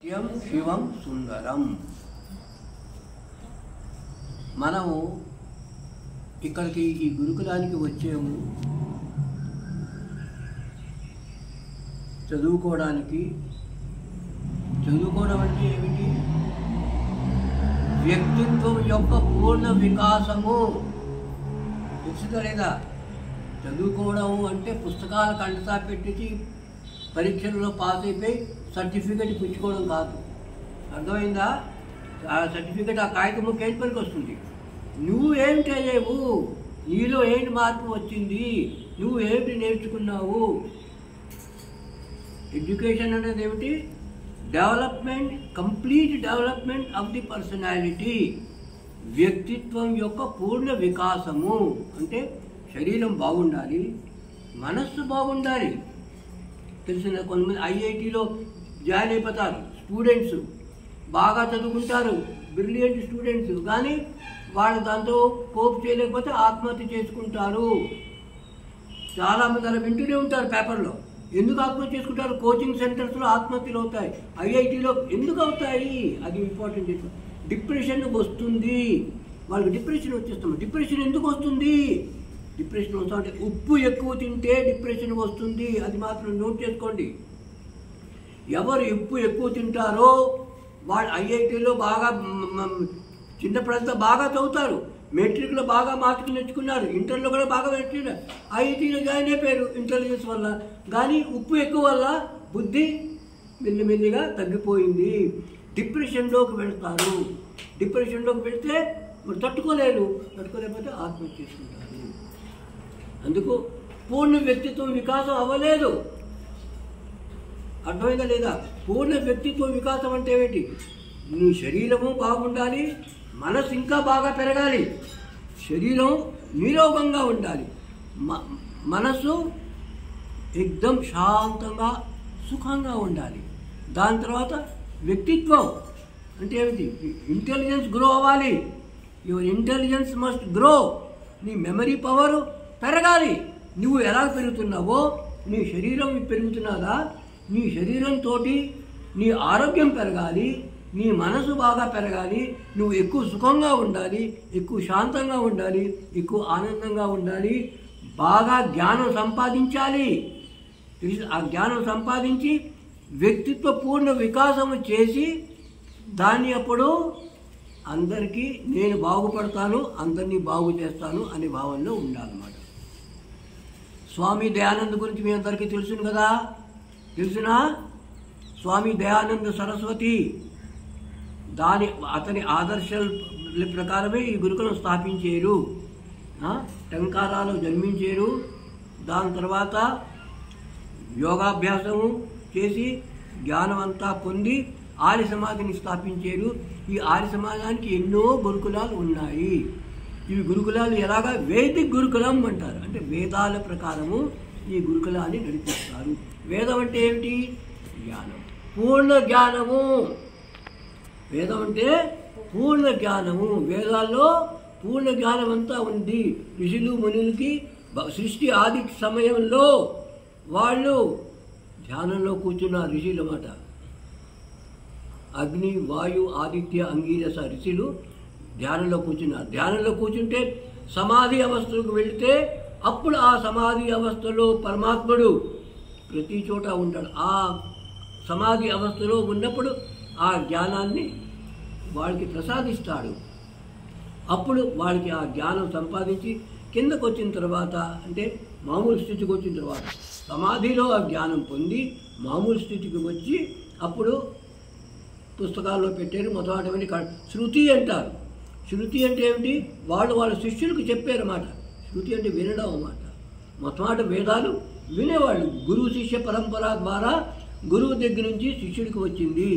సత్యం శివం సుందరం. మనము ఇక్కడికి ఈ గురుకులానికి వచ్చాము చదువుకోవడానికి. చదువుకోవడం అంటే ఏమిటి? వ్యక్తిత్వం యొక్క పూర్ణ వికాసము. తెలుసుదా లేదా? చదువుకోవడం అంటే పుస్తకాలు కంటతా పెట్టించి పరీక్షల్లో పాస్ అయిపోయి సర్టిఫికెట్ పుచ్చుకోవడం కాదు. అర్థమైందా? ఆ సర్టిఫికెట్ ఆ కాగితం కేంటి పనికి వస్తుంది. నువ్వు ఏమిటి అయ్యేవు, నీలో ఏంటి మార్పు వచ్చింది, నువ్వు ఏమిటి నేర్చుకున్నావు. ఎడ్యుకేషన్ అనేది ఏమిటి? Development, complete development of the personality. వ్యక్తిత్వం యొక్క పూర్ణ వికాసము. అంటే శరీరం బాగుండాలి, మనస్సు బాగుండాలి. తెలిసిన కొంతమంది ఐఐటీలో జాయిన్ అయిపోతారు స్టూడెంట్స్, బాగా చదువుకుంటారు, బ్రిలియంట్ స్టూడెంట్స్, కానీ వాళ్ళు దాంతో కోప్ చేయలేకపోతే ఆత్మహత్య చేసుకుంటారు. చాలామంది అలా వింటూనే ఉంటారు పేపర్లో. ఎందుకు ఆత్మహత్య చేసుకుంటారు? కోచింగ్ సెంటర్స్లో ఆత్మహత్యలు అవుతాయి, ఐఐటీలో ఎందుకు అవుతాయి? అది ఇంపార్టెంట్. డిప్రెషన్ వస్తుంది, వాళ్ళకి డిప్రెషన్ వచ్చేస్తాం. డిప్రెషన్ ఎందుకు వస్తుంది? డిప్రెషన్ వస్తా అంటే ఉప్పు ఎక్కువ తింటే డిప్రెషన్ వస్తుంది. అది మాత్రం నోట్ చేసుకోండి. ఎవరు ఉప్పు ఎక్కువ తింటారో వాళ్ళు ఐఐటీలో బాగా చిన్నప్పుడంతా బాగా చదువుతారు, మెట్రిక్లో బాగా మార్కులు నేర్చుకున్నారు, ఇంటర్లో కూడా బాగా నేర్చుకున్నారు, ఐఐటీలో జాయిన్ అయిపోయారు ఇంటెలిజెన్స్ వల్ల. కానీ ఉప్పు ఎక్కువ వల్ల బుద్ధి మెల్లిమెల్లిగా తగ్గిపోయింది. డిప్రెషన్లోకి వెళ్తారు. డిప్రెషన్లోకి వెళ్తే మరి తట్టుకోలేకపోతే ఆత్మహత్య చేసుకుంటారు. అందుకు పూర్ణ వ్యక్తిత్వం వికాసం అవ్వలేదు. అర్థమైందా లేదా? పూర్ణ వ్యక్తిత్వ వికాసం అంటే ఏమిటి? నీ శరీరము బాగుండాలి, మనసు ఇంకా బాగా పెరగాలి. శరీరం నిరోగంగా ఉండాలి, మనసు ఎక్దం శాంతంగా సుఖంగా ఉండాలి. దాని తర్వాత వ్యక్తిత్వం అంటే ఏమిటి? ఇంటెలిజెన్స్ గ్రో అవ్వాలి. Your intelligence must grow. నీ మెమరీ పవర్ పెరగాలి. నువ్వు ఎలా పెరుగుతున్నావో నీ శరీరం పెరుగుతున్నదా? నీ శరీరంతో నీ ఆరోగ్యం పెరగాలి, నీ మనసు బాగా పెరగాలి, నువ్వు ఎక్కువ సుఖంగా ఉండాలి, ఎక్కువ శాంతంగా ఉండాలి, ఎక్కువ ఆనందంగా ఉండాలి. బాగా జ్ఞానం సంపాదించాలి. ఆ జ్ఞానం సంపాదించి వ్యక్తిత్వ పూర్ణ వికాసము చేసి దాన్ని అప్పుడు అందరికీ నేను బాగుపడతాను, అందరినీ బాగు చేస్తాను అనే భావనలో ఉండాలన్నమాట. స్వామి దయానంద్ గురించి మీ అందరికీ తెలుసును కదా? తెలుసునా? స్వామి దయానంద సరస్వతి అతని ఆదర్శాల ప్రకారమే ఈ గురుకులం స్థాపించారు. టంకారాలో జన్మించారు. దాని తర్వాత యోగాభ్యాసము చేసి జ్ఞానం అంతా పొంది ఆర్య సమాధిని స్థాపించారు. ఈ ఆర్య సమాజానికి ఎన్నో గురుకులాలు ఉన్నాయి. ఇవి గురుకులాలు ఎలాగా? వేదిక్ గురుకులం అంటారు. అంటే వేదాల ప్రకారము ఈ గురుకులాన్ని నడిపిస్తారు. వేదం అంటే ఏమిటి? జ్ఞానం, పూర్ణ జ్ఞానము. వేదం అంటే పూర్ణ జ్ఞానము. వేదాల్లో పూర్ణ జ్ఞానం అంతా ఉంది. ఋషులు మునులకి సృష్టి ఆది సమయంలో వాళ్ళు ధ్యానంలో కూర్చున్న ఋషులు అన్నమాట. అగ్ని, వాయు, ఆదిత్య, అంగీరస ఋషులు ధ్యానంలో కూర్చున్నారు. ధ్యానంలో కూర్చుంటే సమాధి అవస్థకు వెళితే అప్పుడు ఆ సమాధి అవస్థలో పరమాత్ముడు ప్రతి చోట ఉంటాడు. ఆ సమాధి అవస్థలో ఉన్నప్పుడు ఆ జ్ఞానాన్ని వాళ్ళకి ప్రసాదిస్తాడు. అప్పుడు వాళ్ళకి ఆ జ్ఞానం సంపాదించి కిందకు వచ్చిన తర్వాత, అంటే మామూలు స్థితికి వచ్చిన తర్వాత, సమాధిలో ఆ జ్ఞానం పొంది మామూలు స్థితికి వచ్చి అప్పుడు పుస్తకాల్లో పెట్టారు. మొదటి శృతి అంటారు. శృతి అంటే ఏమిటి? వాళ్ళ శిష్యులకు చెప్పారన్నమాట. శృతి అంటే వినడం అన్నమాట. మొట్టమొదటి వేదాలు వినేవాళ్ళు. గురువు శిష్య పరంపర ద్వారా గురువు దగ్గర నుంచి శిష్యుడికి వచ్చింది.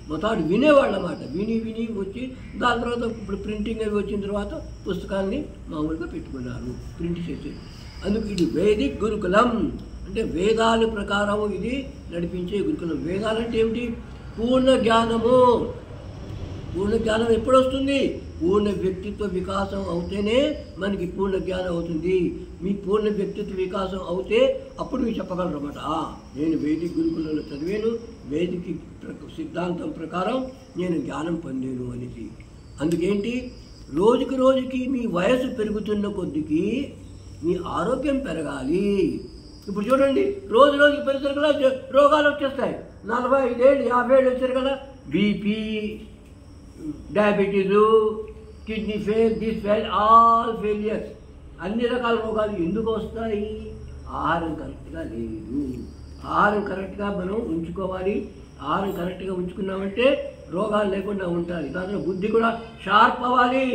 మొదటి వినేవాళ్ళు అన్నమాట. విని వచ్చి దాని తర్వాత ఇప్పుడు ప్రింటింగ్ అవి వచ్చిన తర్వాత పుస్తకాన్ని మామూలుగా పెట్టుకున్నారు, ప్రింట్ చేసి. అందుకు ఇది వేదిక్ గురుకులం. అంటే వేదాల ప్రకారం ఇది నడిపించే గురుకులం. వేదాలంటే ఏమిటి? పూర్ణ జ్ఞానము. పూర్ణ జ్ఞానం ఎప్పుడు వస్తుంది? పూర్ణ వ్యక్తిత్వ వికాసం అవుతేనే మనకి పూర్ణ జ్ఞానం అవుతుంది. మీ పూర్ణ వ్యక్తిత్వ వికాసం అవుతే అప్పుడు మీరు చెప్పగలరు అన్నమాట, నేను వేదిక గురుకులంలో చదివాను, వేదిక సిద్ధాంతం ప్రకారం నేను జ్ఞానం పొందాను అనేది. అందుకేంటి, రోజుకి రోజుకి మీ వయసు పెరుగుతున్న కొద్దికి మీ ఆరోగ్యం పెరగాలి. ఇప్పుడు చూడండి, రోజు రోజుకి పెరుగుతారు కదా, రోగాలు వచ్చేస్తాయి. 45 ఏళ్ళు 50 ఏళ్ళు వచ్చారు కదా, BP, diabetes, kidney fail, this fail, all failures. అన్ని రకాల రోగాలు ఎందుకు వస్తాయి? ఆహారం కరెక్ట్గా లేదు. ఆహారం కరెక్ట్గా మనం ఉంచుకోవాలి. ఆహారం కరెక్ట్గా ఉంచుకున్నామంటే రోగాలు లేకుండా ఉంటాయి. దాంట్లో బుద్ధి కూడా షార్ప్ అవ్వాలి.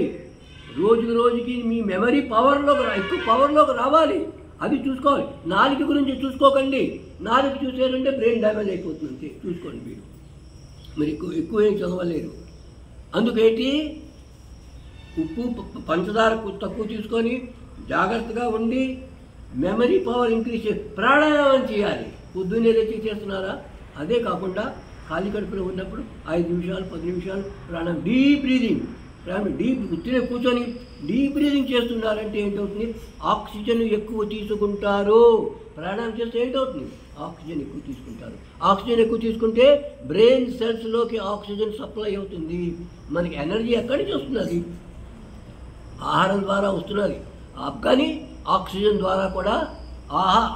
రోజుకి రోజుకి మీ మెమరీ ఎక్కువ పవర్లోకి రావాలి. అది చూసుకోవాలి. నాలుక గురించి చూసుకోకండి. నాలుక చూసారంటే బ్రెయిన్ డ్యామేజ్ అయిపోతుంది. చూసుకోండి. మీరు ఎక్కువ ఏం చదవలేరు. అందుకేంటి, ఉప్పు పంచదార తక్కువ తీసుకొని జాగ్రత్తగా ఉండి మెమరీ పవర్ ఇంక్రీజ్ ప్రాణాయామం చేయాలి. పొద్దున్నే లేచి చేస్తున్నారా? అదే కాకుండా ఖాళీ కడుపులో ఉన్నప్పుడు 5 నిమిషాలు 10 నిమిషాలు ప్రాణాయామం, డీప్ బ్రీదింగ్. ఉత్తినే కూర్చొని డీప్ బ్రీదింగ్ చేస్తున్నారంటే ఏంటవుతుంది? ఆక్సిజన్ ఎక్కువ తీసుకుంటారు. ప్రాణాయామం చేస్తే ఏంటవుతుంది? ఆక్సిజన్ ఎక్కువ తీసుకుంటారు. ఆక్సిజన్ ఎక్కువ తీసుకుంటే బ్రెయిన్ సెల్స్లోకి ఆక్సిజన్ సప్లై అవుతుంది. మనకి ఎనర్జీ ఎక్కడి నుంచి వస్తున్నది? ఆహారం ద్వారా వస్తున్నది. కానీ ఆక్సిజన్ ద్వారా కూడా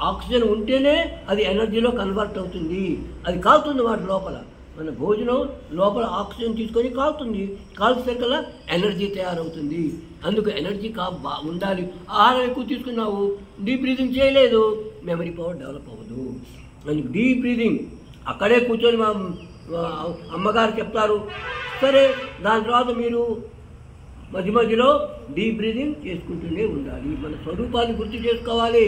ఆక్సిజన్ ఉంటేనే అది ఎనర్జీలో కన్వర్ట్ అవుతుంది. అది కాలుతుంది వాటి లోపల. మన భోజనం లోపల ఆక్సిజన్ తీసుకొని కాలుతుంది. కాల్చేసరికల్లా ఎనర్జీ తయారవుతుంది. అందుకు ఎనర్జీ ఉండాలి. ఆహారం ఎక్కువ తీసుకున్నావు, డీప్ బ్రీదింగ్ చేయలేదు, మెమరీ పవర్ డెవలప్ అవ్వదు. అందుకు డీప్ బ్రీదింగ్ అక్కడే కూర్చొని మా అమ్మగారు చెప్తారు. సరే, దాని తర్వాత మీరు మధ్య మధ్యలో డీప్ బ్రీదింగ్ చేసుకుంటూనే ఉండాలి. మన స్వరూపాన్ని గుర్తు చేసుకోవాలి.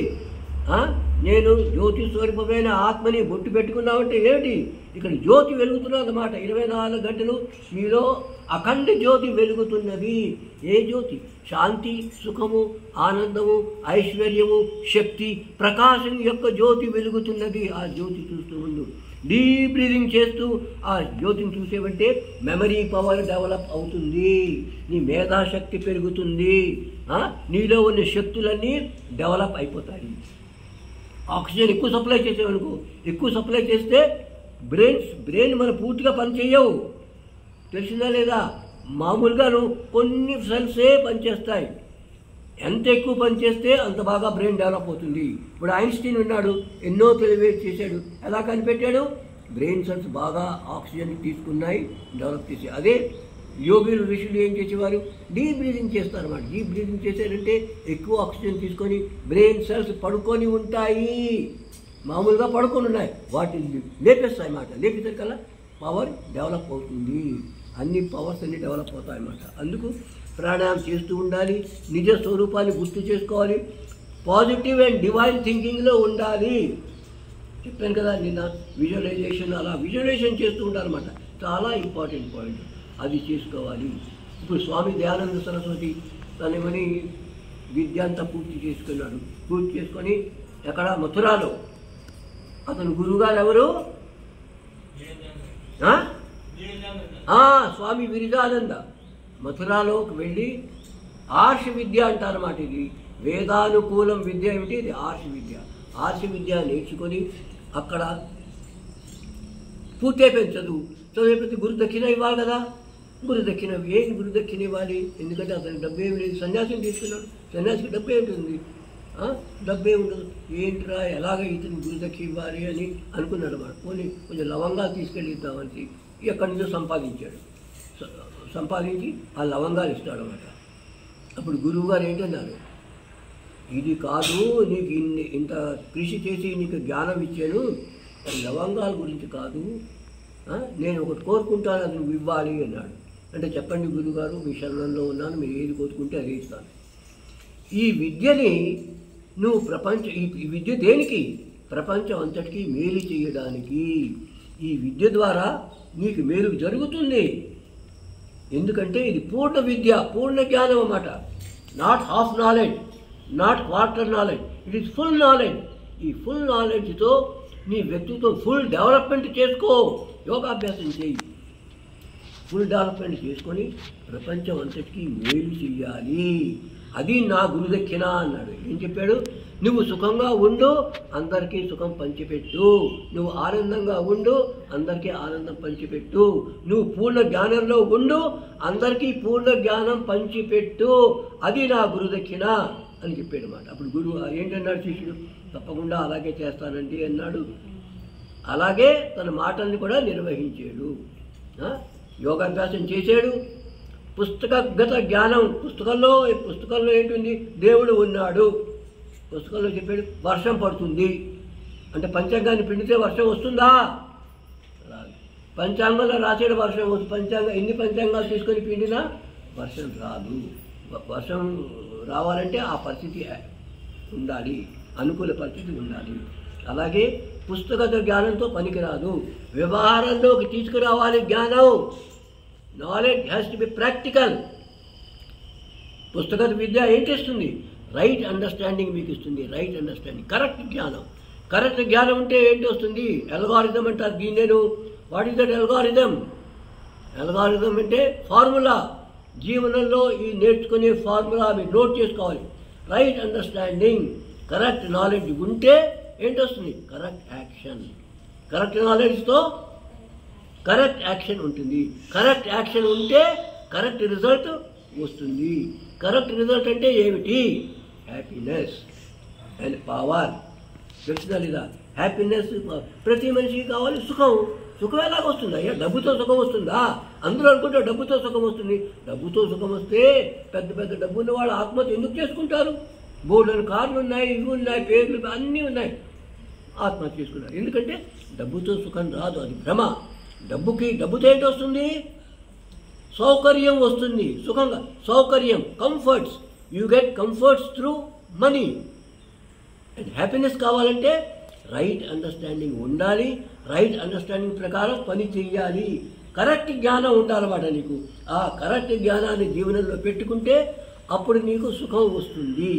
నేను జ్యోతి స్వరూపమైన ఆత్మని బొట్టు పెట్టుకున్నామంటే ఏమిటి? ఇక్కడ జ్యోతి వెలుగుతున్నది అన్నమాట. 24 గంటలు మీలో అఖండ జ్యోతి వెలుగుతున్నది. ఏ జ్యోతి? శాంతి, సుఖము, ఆనందము, ఐశ్వర్యము, శక్తి, ప్రకాశం యొక్క జ్యోతి వెలుగుతున్నది. ఆ జ్యోతి చూస్తూ ఉండు. డీప్ బ్రీదింగ్ చేస్తూ ఆ జ్యోతిని చూసేవంటే మెమరీ పవర్ డెవలప్ అవుతుంది. నీ మేధాశక్తి పెరుగుతుంది. నీలో ఉన్న శక్తులన్నీ డెవలప్ అయిపోతాయి. ఆక్సిజన్ ఎక్కువ సప్లై చేసేవనుకో, ఎక్కువ సప్లై చేస్తే బ్రెయిన్ మనం పూర్తిగా పనిచేయవు. తెలిసిందా లేదా? మామూలుగాను కొన్ని సెల్సే పనిచేస్తాయి. ఎంత ఎక్కువ పనిచేస్తే అంత బాగా బ్రెయిన్ డెవలప్ అవుతుంది. ఇప్పుడు ఐన్స్టీన్ ఉన్నాడు, ఎన్నో తెలివి చేశాడు. ఎలా కనిపెట్టాడు? బ్రెయిన్ సెల్స్ బాగా ఆక్సిజన్ తీసుకున్నాయి, డెవలప్ చేసాయి. అదే యోగులు, ఋషులు ఏం చేసేవారు? డీప్ బ్రీదింగ్ చేస్తారన్నమాట. డీప్ బ్రీదింగ్ చేశారంటే ఎక్కువ ఆక్సిజన్ తీసుకొని బ్రెయిన్ సెల్స్ పడుకొని ఉంటాయి. మామూలుగా పడుకొని ఉన్నాయి, వాటిని లేపేస్తాయి అన్నమాట. లేపేసరికల్లా పవర్ డెవలప్ అవుతుంది. అన్ని పవర్స్ అన్ని డెవలప్ అవుతాయి అన్నమాట. అందుకు ప్రాణాయామం చేస్తూ ఉండాలి. నిజ స్వరూపాన్ని గుర్తు చేసుకోవాలి. పాజిటివ్ అండ్ డివైన్ థింకింగ్లో ఉండాలి. చెప్పాను కదా నిన్న, విజువలైజేషన్. అలా విజువలైజేషన్ చేస్తూ ఉండాలన్నమాట. చాలా ఇంపార్టెంట్ పాయింట్. అది చేసుకోవాలి. ఇప్పుడు స్వామి దయానంద సరస్వతి తనమని విద్య అంతా పూర్తి చేసుకున్నాడు. పూర్తి చేసుకొని ఎక్కడ? మథురాలో. అతను గురువుగారు ఎవరు? స్వామి విరజానంద. మథురాలోకి వెళ్ళి ఆర్ష విద్య అంటారన్నమాట. ఇది వేదానుకూలం విద్య ఏమిటి? ఇది ఆర్ష విద్య. ఆర్ష విద్య నేర్చుకొని అక్కడ పూర్తి అయిపోయింది చదువు. చదివిపోతే గురు దక్షిణ ఇవ్వాలి కదా. గురు దక్షిణ ఏం గురు దక్షిణ ఇవ్వాలి? ఎందుకంటే అతనికి డబ్బు ఏమి లేదు. సన్యాసిని తీసుకున్నాడు. సన్యాసికి డబ్బు ఏంటుంది? డబ్బే ఉండదు. ఏంట్రా ఎలాగ ఇతను గురు దక్షిణ ఇవ్వాలి అని అనుకున్నాడు అన్నమాట. పోనీ కొంచెం లవంగాలు తీసుకెళ్ళి ఇద్దామని ఎక్కడి నుంచో సంపాదించాడు. సంపాదించి ఆ లవంగాలు ఇస్తాడు అన్నమాట. అప్పుడు గురువు గారు ఏంటన్నారు? ఇది కాదు, నీకు ఇంత కృషి చేసి నీకు జ్ఞానం ఇచ్చాను, లవంగాల గురించి కాదు, నేను ఒకటి కోరుకుంటాను, అది నువ్వు ఇవ్వాలి అన్నాడు. అంటే చెప్పండి గురువుగారు, మీ శరణంలో ఉన్నాను, మీరు ఏది కోరుకుంటే అది ఇస్తాను. ఈ విద్యని నువ్వు ఈ విద్య దేనికి? ప్రపంచం అంతటికీ మేలు చేయడానికి. ఈ విద్య ద్వారా నీకు మేలు జరుగుతుంది. ఎందుకంటే ఇది పూర్ణ విద్య, పూర్ణ జ్ఞానం అన్నమాట. Not half knowledge, not quarter knowledge, it is full knowledge. ఈ ఫుల్ నాలెడ్జ్తో నీ వ్యక్తిత్వం ఫుల్ డెవలప్మెంట్ చేసుకో. యోగాభ్యాసం చేయి. ఫుల్ డెవలప్మెంట్ చేసుకొని ప్రపంచం అంతటికీ మేలు చెయ్యాలి. అది నా గురుదక్షిణ అన్నాడు. ఏం చెప్పాడు? నువ్వు సుఖంగా ఉండు, అందరికీ సుఖం పంచిపెట్టు. నువ్వు ఆనందంగా ఉండు, అందరికీ ఆనందం పంచిపెట్టు. నువ్వు పూర్ణ జ్ఞానంలో ఉండు, అందరికీ పూర్ణ జ్ఞానం పంచిపెట్టు. అది నా గురుదక్షిణ అని చెప్పాడు అన్నమాట. అప్పుడు గురువు ఏంటన్నాడు శిష్యుడు? తప్పకుండా అలాగే చేస్తానండి అన్నాడు. అలాగే తన మాటల్ని కూడా నిర్వహించాడు. యోగాభ్యాసం చేశాడు. పుస్తకగత జ్ఞానం, పుస్తకంలో ఏంటుంది? దేవుడు ఉన్నాడు. పుస్తకంలో చెప్పాడు వర్షం పడుతుంది అంటే పంచాంగాన్ని పిండితే వర్షం వస్తుందా? రాదు. పంచాంగంలో రాసేడు వర్షం వస్తుంది. ఎన్ని పంచాంగాలు తీసుకొని పిండినా వర్షం రాదు. వర్షం రావాలంటే ఆ పరిస్థితి ఉండాలి, అనుకూల పరిస్థితి ఉండాలి. అలాగే పుస్తకగత జ్ఞానంతో పనికిరాదు, వ్యవహారంలోకి తీసుకురావాలి జ్ఞానం. Knowledge has to be practical. పుస్తకగత విద్య ఏం చేస్తుంది? రైట్ అండర్స్టాండింగ్ మీకు ఇస్తుంది. రైట్ అండర్స్టాండింగ్, కరెక్ట్ జ్ఞానం. కరెక్ట్ జ్ఞానం ఉంటే ఏంటి వస్తుంది? అల్గారిథం అంటారు దీన్నేను. What is that algorithm? Algorithm అంటే ఫార్ములా. జీవనంలో ఈ నేర్చుకునే ఫార్ములా మీరు నోట్ చేసుకోవాలి. రైట్ అండర్స్టాండింగ్, కరెక్ట్ నాలెడ్జ్ ఉంటే ఏంటి వస్తుంది? Correct action. కరెక్ట్ నాలెడ్జ్తో కరెక్ట్ యాక్షన్ ఉంటుంది. కరెక్ట్ యాక్షన్ ఉంటే కరెక్ట్ రిజల్ట్ వస్తుంది. కరెక్ట్ రిజల్ట్ అంటే ఏమిటి? Happiness and power. తెలిసిందా లేదా? హ్యాపీనెస్ ప్రతి మనిషికి కావాలి. సుఖం. సుఖం ఎలాగ వస్తుంది? అయ్యా డబ్బుతో సుఖం వస్తుందా? అందరూ అనుకుంటే డబ్బుతో సుఖం వస్తుంది. డబ్బుతో సుఖం వస్తే పెద్ద పెద్ద డబ్బు ఉన్న వాళ్ళు ఆత్మహత్య ఎందుకు చేసుకుంటారు? బోర్డులు కార్లు ఉన్నాయి, ఇవి ఉన్నాయి, పేర్లు అన్నీ ఉన్నాయి, ఆత్మహత్య చేసుకున్నారు. ఎందుకంటే డబ్బుతో సుఖం రాదు, అది భ్రమ. డబ్బుతో ఏంటి వస్తుంది? సౌకర్యం వస్తుంది. సుఖంగా సౌకర్యం, comforts. You get comforts through money. And happiness కావాలంటే రైట్ అండర్స్టాండింగ్ ఉండాలి. రైట్ అండర్స్టాండింగ్ ప్రకారం పని చెయ్యాలి. కరెక్ట్ జ్ఞానం ఉండాలన్నమాట నీకు. ఆ కరెక్ట్ జ్ఞానాన్ని జీవనంలో పెట్టుకుంటే అప్పుడు నీకు సుఖం వస్తుంది.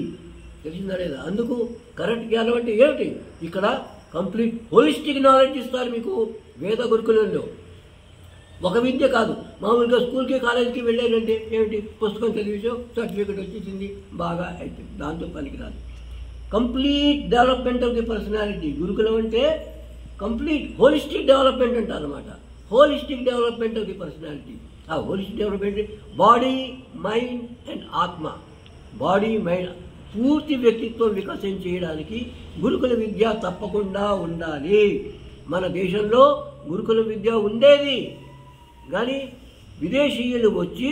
తెలిసిందా లేదా? అందుకు కరెక్ట్ జ్ఞానం అంటే ఏమిటి? ఇక్కడ కంప్లీట్ హోలిస్టిక్ నాలెడ్జ్ ఇస్తారు మీకు వేద గురుకులంలో. ఒక విద్య కాదు. మామూలుగా స్కూల్కి కాలేజీకి వెళ్ళారంటే ఏమిటి? పుస్తకం చదివించో సర్టిఫికేట్ వచ్చేసింది, బాగా అయిపోయింది, దాంతో పనికిరాదు. Complete development of the personality. గురుకులం అంటే కంప్లీట్ హోలిస్టిక్ డెవలప్మెంట్ అంటారు అన్నమాట. Holistic development of the personality. ఆ holistic development body, mind and ఆత్మ. బాడీ, మైండ్ పూర్తి వ్యక్తిత్వం వికసం చేయడానికి గురుకుల విద్య తప్పకుండా ఉండాలి. మన దేశంలో గురుకుల విద్య ఉండేది, కానీ విదేశీయులు వచ్చి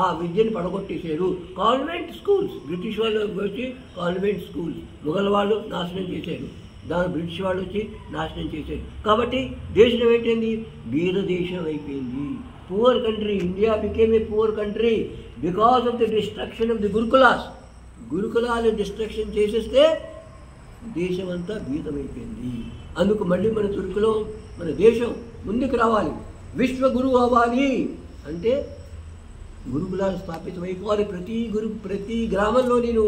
ఆ విద్యను పడగొట్టేశారు. కాన్వెంట్ స్కూల్స్, బ్రిటిష్ వాళ్ళు వచ్చి కాన్వెంట్ స్కూల్స్, మొఘల్ వాళ్ళు నాశనం చేశారు. దాని బ్రిటిష్ వాళ్ళు వచ్చి నాశనం చేశారు. కాబట్టి దేశం ఏంటండి? బీద దేశం అయిపోయింది. Poor country. India became a poor country because of the destruction of the gurukulas. గురుకులాలు డిస్ట్రక్షన్ చేసేస్తే దేశం అంతా బీదమైపోయింది. అందుకు మళ్ళీ మన తుర్కులో మన దేశం ముందుకు రావాలి, విశ్వగురువు అవ్వాలి అంటే గురుకులాలు స్థాపితమైపోవాలి. ప్రతి గ్రామంలో నేను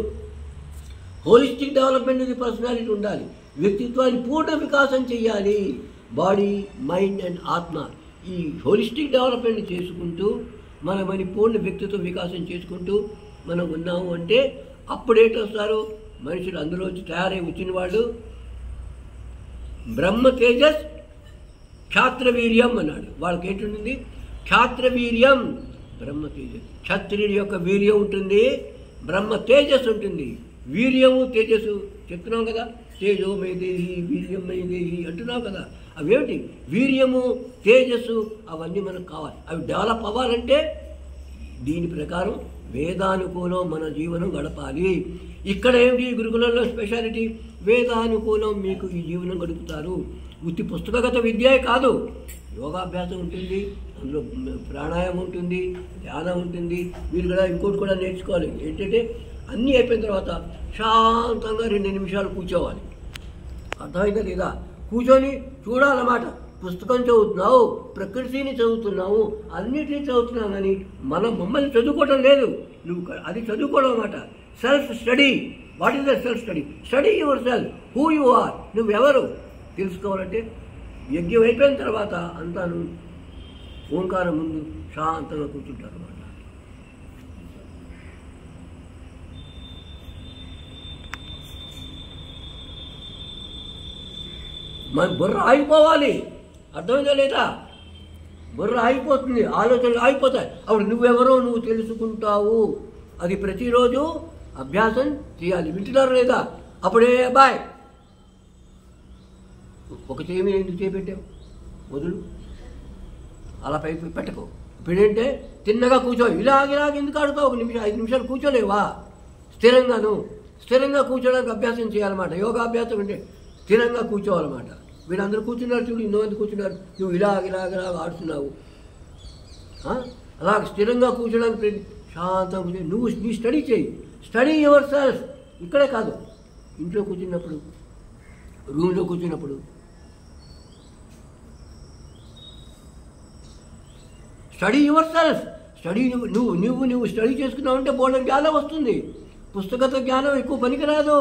holistic development of the personality ఉండాలి. వ్యక్తిత్వాన్ని పూర్ణ వికాసం చేయాలి. బాడీ, మైండ్ అండ్ ఆత్మ. ఈ హోలిస్టిక్ డెవలప్మెంట్ చేసుకుంటూ మన పూర్ణ వ్యక్తిత్వ వికాసం చేసుకుంటూ మనం ఉన్నాము అంటే అప్పుడేటొస్తారు మనుషులు అందులోంచి తయారై వచ్చిన వాళ్ళు. బ్రహ్మ తేజస్ క్షాత్రవీర్యం అన్నాడు. వాళ్ళకి ఏంటుంటుంది? క్షాత్రవీర్యం, బ్రహ్మ తేజస్. క్షత్రియుడి యొక్క వీర్యం ఉంటుంది, బ్రహ్మ తేజస్సు ఉంటుంది. వీర్యము తేజస్సు చెప్తున్నాం కదా, తేజోమయదేహి వీర్యమయదేహి అంటున్నాం కదా. అవేమిటి? వీర్యము, తేజస్సు అవన్నీ మనకు కావాలి. అవి డెవలప్ అవ్వాలంటే దీని ప్రకారం వేదానుకూలం మన జీవనం గడపాలి. ఇక్కడ ఏమిటి గురుకులంలో స్పెషాలిటీ? వేదానుకూలం మీకు ఈ జీవనం గడుపుతారు. ఉత్తి పుస్తకగత విద్యే కాదు, యోగాభ్యాసం ఉంటుంది, అందులో ప్రాణాయామం ఉంటుంది, ధ్యానం ఉంటుంది. మీరు కూడా ఇంకోటి కూడా నేర్చుకోవాలి. ఏంటంటే అన్నీ అయిపోయిన తర్వాత శాంతంగా 2 నిమిషాలు కూర్చోవాలి. అర్థమైందా లేదా? కూర్చొని చూడాలన్నమాట. పుస్తకం చదువుతున్నావు, ప్రకృతిని చదువుతున్నావు, అన్నిటినీ చదువుతున్నావు, కానీ మమ్మల్ని చదువుకోవడం లేదు. నువ్వు అది చదువుకోవడం అన్నమాట. Self study. What is the self study? Study yourself, who you are. నువ్వెవరు తెలుసుకోవాలంటే యజ్ఞం అయిపోయిన తర్వాత అంతాను ఓంకారం ముందు శాంతంగా కూర్చుంటారు అన్నమాట. మన బుర్ర ఆగిపోవాలి, అర్థమైందా లేదా? బుర్ర ఆగిపోతుంది, ఆలోచనలు ఆగిపోతాయి. అప్పుడు నువ్వెవరో నువ్వు తెలుసుకుంటావు. అది ప్రతిరోజు అభ్యాసం చేయాలి. వింటున్నారు లేదా? అప్పుడే బాయ్ ఒక చేయి మీద ఎందుకు చేపెట్టావు, వదులు, అలా పైపు పెట్టకు. ఇప్పుడేంటే తిన్నగా కూర్చో, ఇలాగ ఎందుకు ఆడుతావు? 5 నిమిషాలు కూర్చోలేవా? స్థిరంగా కూర్చోడానికి అభ్యాసం చేయాలన్నమాట. యోగాభ్యాసం అంటే స్థిరంగా కూర్చోవాలన్నమాట. వీళ్ళందరూ కూర్చున్నారు చూడు, ఇంతమంది కూర్చున్నారు, నువ్వు ఇలాగ ఆడుతున్నావు. అలా స్థిరంగా కూర్చోడానికి శాంతంగా కూర్చో. నువ్వు నీ స్టడీ చేయి, స్టడీ యువర్ సెల్ఫ్. ఇక్కడే కాదు, ఇంట్లో కూర్చున్నప్పుడు, రూమ్లో కూర్చున్నప్పుడు స్టడీ యువర్ సెల్ఫ్. స్టడీ నువ్వు స్టడీ చేసుకున్నావు అంటే బోల్డెన్ జ్ఞానం వస్తుంది. పుస్తకత జ్ఞానం ఎక్కువ పనికిరాదు.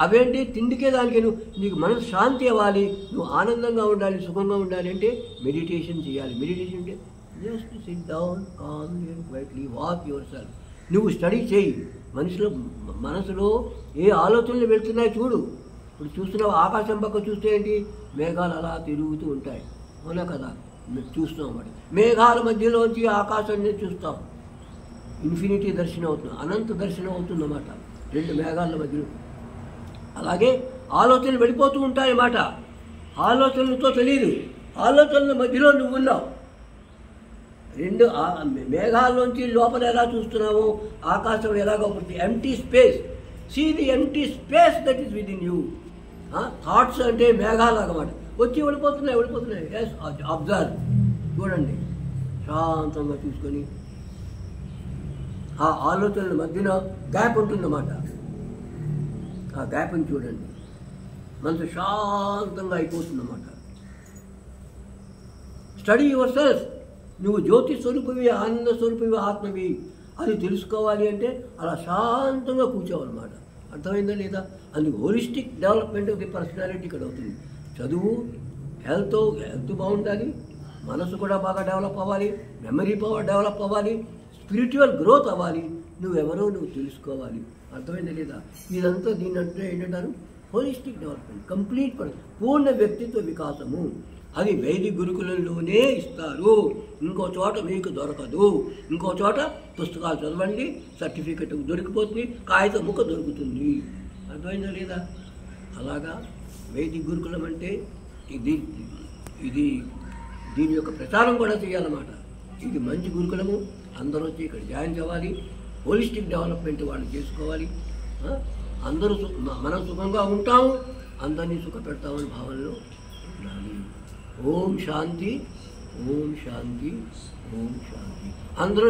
అవేంటి తిండికే దానికి. నీకు మనసు శాంతి అవ్వాలి, నువ్వు ఆనందంగా ఉండాలి, సుఖంగా ఉండాలి అంటే మెడిటేషన్ చేయాలి. మెడిటేషన్ అంటే just SIT down Kamli and quietly walk your self. నువ్వు స్టడీ చేయి. మనసులో ఏ ఆలోచనలు వెళ్తున్నాయో చూడు. ఇప్పుడు చూస్తున్నావు, ఆకాశం పక్క చూస్తే ఏంటి, మేఘాలు అలా తిరుగుతూ ఉంటాయి, అవునా కదా? చూస్తాం అన్నమాట. మేఘాల మధ్యలోంచి ఆకాశాన్ని చూస్తాం. ఇన్ఫినిటీ దర్శనం అవుతుంది, అనంత దర్శనం అవుతుంది అన్నమాట 2 మేఘాల మధ్యలో. అలాగే ఆలోచనలు వెళ్ళిపోతూ ఉంటాయన్నమాట. ఆలోచనలతో తెలియదు, ఆలోచనల మధ్యలో నువ్వు ఉన్నావు. 2 మేఘాల్లోంచి లోపల ఎలా చూస్తున్నావు, ఆకాశం ఎలాగో empty space. See the empty space that is within you. Thoughts అంటే మేఘాలు అన్నమాట, వచ్చి వెళ్ళిపోతున్నాయి. ఎస్, అబ్జర్వ్, చూడండి, శాంతంగా చూసుకొని. ఆ ఆలోచనల మధ్యన గ్యాప్ ఉంటుందన్నమాట. ఆ గ్యాప్ని చూడండి, మనసు శాంతంగా అయిపోతుందన్నమాట. Study your self. నువ్వు జ్యోతి స్వరూపివి, ఆనంద స్వరూపివి, ఆత్మవి. అది తెలుసుకోవాలి అంటే అలా శాంతంగా కూర్చోవాలన్నమాట. అర్థమైందా లేదా? అందుకు holistic development of the personality ఇక్కడ అవుతుంది. చదువు, హెల్త్ బాగుండాలి, మనసు కూడా బాగా డెవలప్ అవ్వాలి, మెమరీ పవర్ డెవలప్ అవ్వాలి, స్పిరిచువల్ గ్రోత్ అవ్వాలి, నువ్వెవరో నువ్వు తెలుసుకోవాలి. అర్థమైందా లేదా? ఇదంతా దీని అంటే ఏంటంటారు, హోలిస్టిక్ డెవలప్మెంట్, కంప్లీట్ పూర్ణ వ్యక్తిత్వ వికాసము. అది వైదిక గురుకులంలోనే ఇస్తారు, ఇంకో చోట మీకు దొరకదు. ఇంకో చోట పుస్తకాలు చదవండి, సర్టిఫికెట్ దొరికిపోతుంది, కాగితం ముక్క దొరుకుతుంది. అర్థమైందా లేదా? అలాగా వైదిక గురుకులం అంటే ఇది దీని యొక్క ప్రచారం కూడా చేయాలన్నమాట. ఇది మంచి గురుకులము, అందరూ వచ్చి ఇక్కడ జాయిన్ కావాలి. హోలిస్టిక్ డెవలప్మెంట్ వాళ్ళు చేసుకోవాలి. అందరూ మనం సుఖంగా ఉంటాము, అందరినీ సుఖ పెడతామని భావనలో ఉండాలి. ఓం శాంతి, ఓం శాంతి, ఓం శాంతి. అందరూ